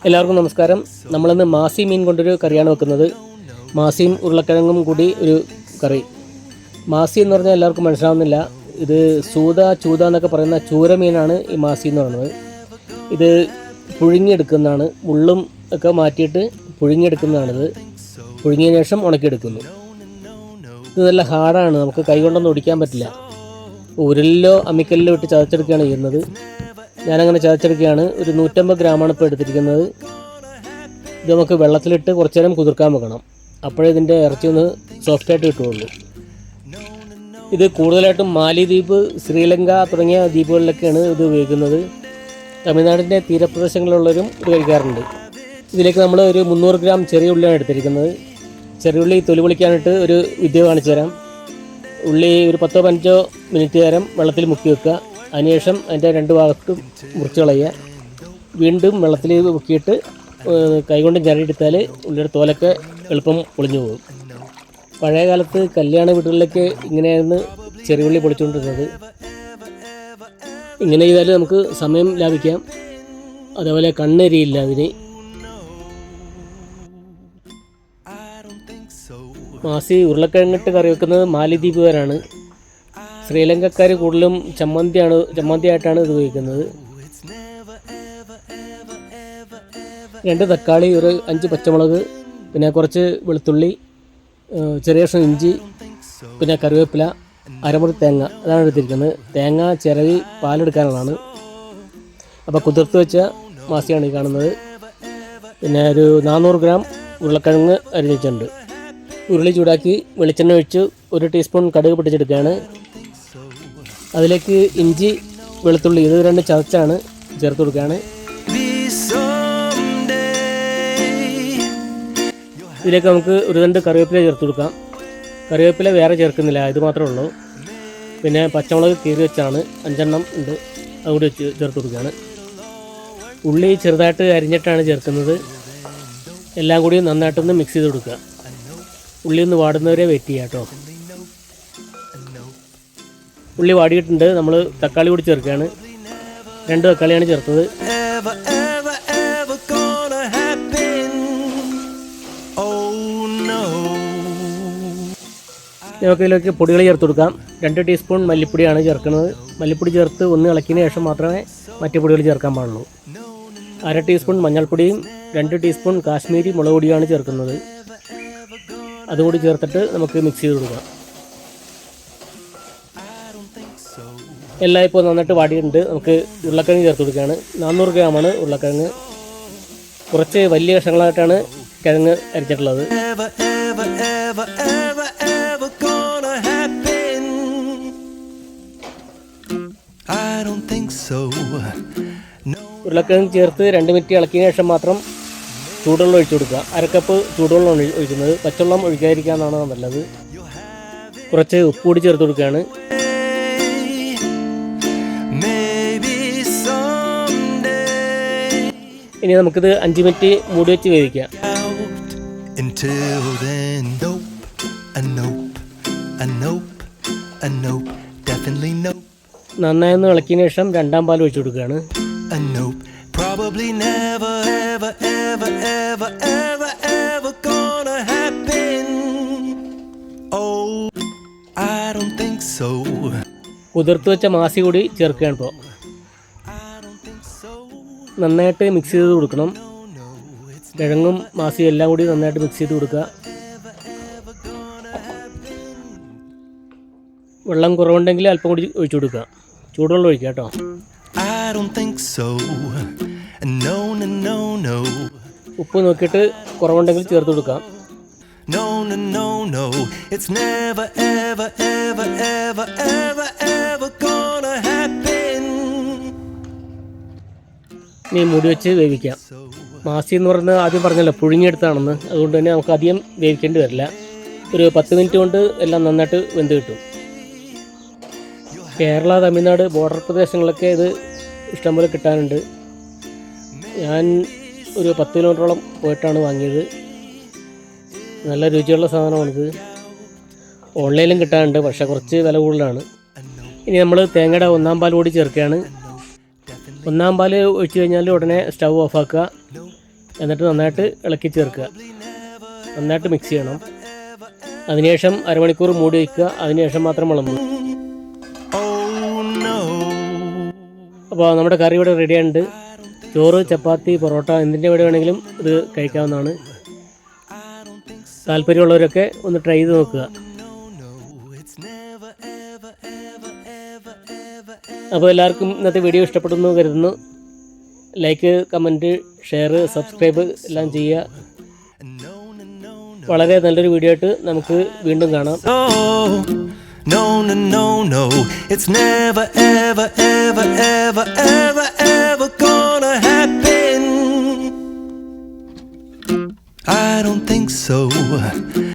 എല്ലാവർക്കും നമസ്കാരം. നമ്മളിന്ന് മാസി മീൻ കൊണ്ടൊരു കറിയാണ് വെക്കുന്നത്. മാസിയും ഉരുളക്കിഴങ്ങും കൂടി ഒരു കറി. മാസി എന്ന് പറഞ്ഞാൽ എല്ലാവർക്കും മനസ്സിലാവുന്നില്ല. ഇത് ചൂത എന്നൊക്കെ പറയുന്ന ചൂര മീനാണ് ഈ മാസി എന്ന് പറയുന്നത്. ഇത് പുഴുങ്ങിയെടുക്കുന്നതാണ്. മുള്ളും ഒക്കെ മാറ്റിയിട്ട് പുഴുങ്ങിയെടുക്കുന്നതാണിത്. പുഴുങ്ങിയതിന് ശേഷം ഉണക്കിയെടുക്കുന്നു. ഇത് നല്ല ഹാർഡാണ്, നമുക്ക് കൈ കൊണ്ടൊന്നും ഒടിക്കാൻ പറ്റില്ല. ഉരലിലോ അമ്മിക്കല്ലിലോ ഇട്ട് ചതച്ചെടുക്കുകയാണ് ചെയ്യുന്നത്. ഞാനങ്ങനെ ചതച്ചെടുക്കുകയാണ്. ഒരു 150 ഗ്രാമാണ് ഇപ്പോൾ എടുത്തിരിക്കുന്നത്. ഇത് നമുക്ക് വെള്ളത്തിലിട്ട് കുറച്ച് നേരം കുതിർക്കാൻ വെക്കണം. അപ്പോഴേ ഇതിൻ്റെ ഇറച്ചി ഒന്ന് സോഫ്റ്റായിട്ട് കിട്ടുകയുള്ളൂ. ഇത് കൂടുതലായിട്ടും മാലിദ്വീപ്, ശ്രീലങ്ക തുടങ്ങിയ ദ്വീപുകളിലൊക്കെയാണ് ഇത് ഉപയോഗിക്കുന്നത്. തമിഴ്നാടിൻ്റെ തീരപ്രദേശങ്ങളിലുള്ളവരും ഇത് കഴിക്കാറുണ്ട്. ഇതിലേക്ക് നമ്മൾ ഒരു 300 ഗ്രാം ചെറിയ ഉള്ളിയാണ് എടുത്തിരിക്കുന്നത്. ചെറിയ ഉള്ളി തൊലി പൊളിക്കാനായിട്ട് ഒരു വിദ്യ കാണിച്ചു തരാം. ഉള്ളി ഒരു 10-15 മിനിറ്റ് നേരം വെള്ളത്തിൽ മുക്കി വെക്കുക. അതിനുശേഷം അതിൻ്റെ 2 ഭാഗത്തും മുറിച്ച് കളയുക. വീണ്ടും വെള്ളത്തിൽ മുക്കിയിട്ട് കൈകൊണ്ട് ഞെരടിയെടുത്താൽ ഉള്ളിയുടെ തോലൊക്കെ എളുപ്പം പൊളിഞ്ഞു പോകും. പഴയ കാലത്ത് കല്യാണ വീടുകളിലൊക്കെ ഇങ്ങനെയായിരുന്നു ചെറിയുള്ളി പൊളിച്ചുകൊണ്ടിരുന്നത്. ഇങ്ങനെ ചെയ്താൽ നമുക്ക് സമയം ലാഭിക്കാം. അതേപോലെ കണ്ണെരിയില്ല അതിന്. മാസി ഉരുളക്കിഴങ്ങിട്ട് കറി വെക്കുന്നത് മാലിദ്വീപുകാരാണ്. ശ്രീലങ്കക്കാർ കൂടുതലും ചമ്മന്തിയായിട്ടാണ് ഇത് ഉപയോഗിക്കുന്നത്. 2 തക്കാളി, ഒരു 5 പച്ചമുളക്, പിന്നെ കുറച്ച് വെളുത്തുള്ളി, ചെറിയ കഷ്ണം ഇഞ്ചി, പിന്നെ കറിവേപ്പില, അരമുറി തേങ്ങ, അതാണ് എടുത്തിരിക്കുന്നത്. തേങ്ങ ചിരവി പാലെടുക്കാനുള്ളതാണ്. അപ്പോൾ കുതിർത്ത് വെച്ച മാസിയാണ് ഈ കാണുന്നത്. പിന്നെ ഒരു 400 ഗ്രാം ഉരുളക്കിഴങ്ങ് അരിഞ്ഞിട്ടുണ്ട്. ഉരുളി ചൂടാക്കി വെളിച്ചെണ്ണ ഒഴിച്ച് 1 ടീസ്പൂൺ കടുക് പൊട്ടിച്ചെടുക്കുകയാണ്. അതിലേക്ക് ഇഞ്ചി, വെളുത്തുള്ളി ഇത് 2 ചതച്ചാണ് ചേർത്ത് കൊടുക്കുകയാണ്. ഇതിലേക്ക് നമുക്ക് ഒരു 2 കറിവേപ്പില ചേർത്ത് കൊടുക്കാം. കറിവേപ്പില വേറെ ചേർക്കുന്നില്ല, ഇത് മാത്രമേ ഉള്ളൂ. പിന്നെ പച്ചമുളക് കീറി വെച്ചാണ് 5 എണ്ണം ഉണ്ട്, അതുകൂടി ചേർത്ത് കൊടുക്കുകയാണ്. ഉള്ളി ചെറുതായിട്ട് അരിഞ്ഞിട്ടാണ് ചേർക്കുന്നത്. എല്ലാം കൂടി നന്നായിട്ടൊന്ന് മിക്സ് ചെയ്ത് കൊടുക്കുക. ഉള്ളി ഒന്ന് വാടുന്നവരെ വെയിറ്റ് ചെയ്യാം കേട്ടോ. ഉള്ളി വാടിയിട്ടുണ്ട്. നമ്മൾ തക്കാളി കൂടി ചേർക്കുകയാണ്. 2 തക്കാളിയാണ് ചേർത്തത്. നമുക്കിതിലേക്ക് പൊടികൾ ചേർത്ത് കൊടുക്കാം. 2 ടീസ്പൂൺ മല്ലിപ്പൊടിയാണ് ചേർക്കുന്നത്. മല്ലിപ്പൊടി ചേർത്ത് ഒന്ന് ഇളക്കിയതിന് ശേഷം മാത്രമേ മറ്റു പൊടികൾ ചേർക്കാൻ പാടുള്ളൂ. 1/2 ടീസ്പൂൺ മഞ്ഞൾപ്പൊടിയും 2 ടീസ്പൂൺ കാശ്മീരി മുളക് പൊടിയാണ് ചേർക്കുന്നത്. അതുകൂടി ചേർത്തിട്ട് നമുക്ക് മിക്സ് ചെയ്ത് കൊടുക്കാം. എല്ലാം ഇപ്പോൾ നന്നായിട്ട് വാടിയിട്ടുണ്ട്. നമുക്ക് ഉരുളക്കിഴങ്ങ് ചേർത്ത് കൊടുക്കുകയാണ്. 400 ഗ്രാമാണ് ഉരുളക്കിഴങ്ങ്. കുറച്ച് വലിയ കഷ്ണങ്ങളായിട്ടാണ് കിഴങ്ങ് അരിച്ചിട്ടുള്ളത്. ഉരുളക്കിഴങ്ങ് ചേർത്ത് 2 മിനിറ്റ് ഇളക്കിയതിന് ശേഷം മാത്രം ചൂടുവെള്ളം ഒഴിച്ചു കൊടുക്കുക. 1/2 കപ്പ് ചൂടുവെള്ളം ഒഴിക്കുന്നത്. പച്ചവെള്ളം ഒഴിക്കാതിരിക്കാനാണ് നല്ലത്. കുറച്ച് ഉപ്പ് കൂടി ചേർത്ത് കൊടുക്കുകയാണ്. ഇനി നമുക്കിത് 5 മിനിറ്റ് മൂടി വെച്ച് വേവിക്കാം. നന്നായൊന്ന് ഇളക്കിയതിന് ശേഷം 2ാം പാൽ ഒഴിച്ചു കൊടുക്കുകയാണ്. Probably never ever ever ever ever ever gonna happen. Oh, I don't think so. കുതിർത്ത് വെച്ച മാസി കൂടി ചേർക്കുകയാണ്. ഇപ്പോൾ നന്നായിട്ട് മിക്സ് ചെയ്ത് കൊടുക്കണം. കിഴങ്ങും മാസിയും എല്ലാം കൂടി നന്നായിട്ട് മിക്സ് ചെയ്ത് കൊടുക്കുക. വെള്ളം കുറവുണ്ടെങ്കിൽ അല്പം കൂടി ഒഴിച്ചു കൊടുക്കുക. ചൂടുവെള്ളം ഒഴിക്കുക കേട്ടോ. ഉപ്പ് നോക്കിയിട്ട് കുറവുണ്ടെങ്കിൽ ചേർത്ത് കൊടുക്കാം. ഇനി മൂടി വെച്ച് വേവിക്കാം. മാസി എന്ന് പറയുന്നത് ആദ്യം പറഞ്ഞല്ലോ പുഴുങ്ങിയെടുത്താണെന്ന്, അതുകൊണ്ട് തന്നെ നമുക്ക് അധികം വേവിക്കേണ്ടി വരില്ല. ഒരു 10 മിനിറ്റ് കൊണ്ട് എല്ലാം നന്നായിട്ട് വെന്ത് കിട്ടും. കേരള, തമിഴ്നാട് ബോർഡർ പ്രദേശങ്ങളിലൊക്കെ ഇത് ഇഷ്ടംപോലെ കിട്ടാനുണ്ട്. ഞാൻ ഒരു 10 കിലോമീറ്ററോളം പോയിട്ടാണ് വാങ്ങിയത്. നല്ല രുചിയുള്ള സാധനമാണിത്. ഓൺലൈനിലും കിട്ടാനുണ്ട്, പക്ഷേ കുറച്ച് വില കൂടുതലാണ്. ഇനി നമ്മൾ തേങ്ങയുടെ 1ാം പാൽ കൂടി ചേർക്കുകയാണ്. 1ാം പാൽ ഒഴിച്ച് കഴിഞ്ഞാൽ ഉടനെ സ്റ്റൗ ഓഫാക്കുക. എന്നിട്ട് നന്നായിട്ട് ഇളക്കി ചേർക്കുക. നന്നായിട്ട് മിക്സ് ചെയ്യണം. അതിനുശേഷം അരമണിക്കൂർ മൂടി വയ്ക്കുക. അതിനുശേഷം മാത്രം വിളമ്പുക. അപ്പോൾ നമ്മുടെ കറി ഇവിടെ റെഡിയായിട്ടുണ്ട്. ചോറ്, ചപ്പാത്തി, പൊറോട്ട എന്തിൻ്റെ ഇവിടെ വേണമെങ്കിലും ഇത് കഴിക്കാവുന്നതാണ്. താല്പര്യമുള്ളവരൊക്കെ ഒന്ന് ട്രൈ ചെയ്ത് നോക്കുക. അപ്പോൾ എല്ലാവർക്കും ഇന്നത്തെ വീഡിയോ ഇഷ്ടപ്പെടുന്നു കരുതുന്നു. ലൈക്ക്, കമൻറ്റ്, ഷെയർ, സബ്സ്ക്രൈബ് എല്ലാം ചെയ്യുക. വളരെ നല്ലൊരു വീഡിയോ ആയിട്ട് നമുക്ക് വീണ്ടും കാണാം. No, no, no, no, it's never, ever, ever, ever, ever, ever gonna happen. I don't think so.